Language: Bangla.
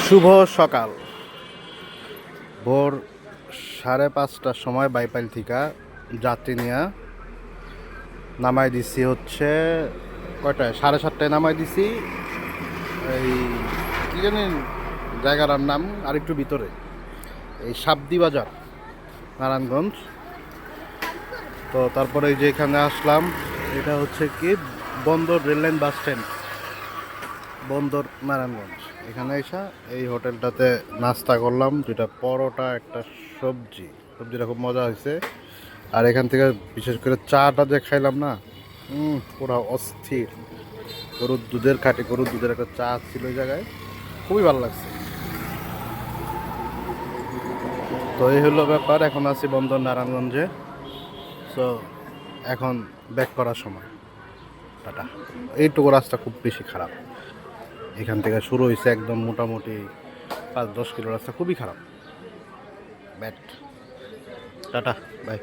শুভ সকাল। ভোর 5:30টার সময় বাইপাইল থেকে যাত্রী নিয়ে নামাই দিছি হচ্ছে কয়টায়, 7:30টায় নামাই দিছি। এই কী জানি জায়গাটার নাম, আর একটু ভিতরে, এই সাবদি বাজার, নারায়ণগঞ্জ। তো তারপরে এই যে এখানে আসলাম, এটা হচ্ছে কি বন্দর রেললাইন বাস স্ট্যান্ড, বন্দর নারায়ণগঞ্জ। এখানে এসে এই হোটেলটাতে নাস্তা করলাম, যেটা পরোটা, একটা সবজিটা খুব মজা হয়েছে। আর এখান থেকে বিশেষ করে চাটা যে খাইলাম না, পুরো অস্থির। খাঁটি গরুর দুধের একটা চা ছিল ওই জায়গায়, খুবই ভালো লাগছে। তো এই হলো ব্যাপার। এখন আছি বন্দর নারায়ণগঞ্জে। সো এখন ব্যাক করার সময়। টাটা। এইটুকু রাস্তা খুব বেশি খারাপ। এখান থেকে শুরু হয়েছে একদম মোটামুটি 5-10 কিলো রাস্তা, খুবই খারাপ, ব্যাড। Tata, by.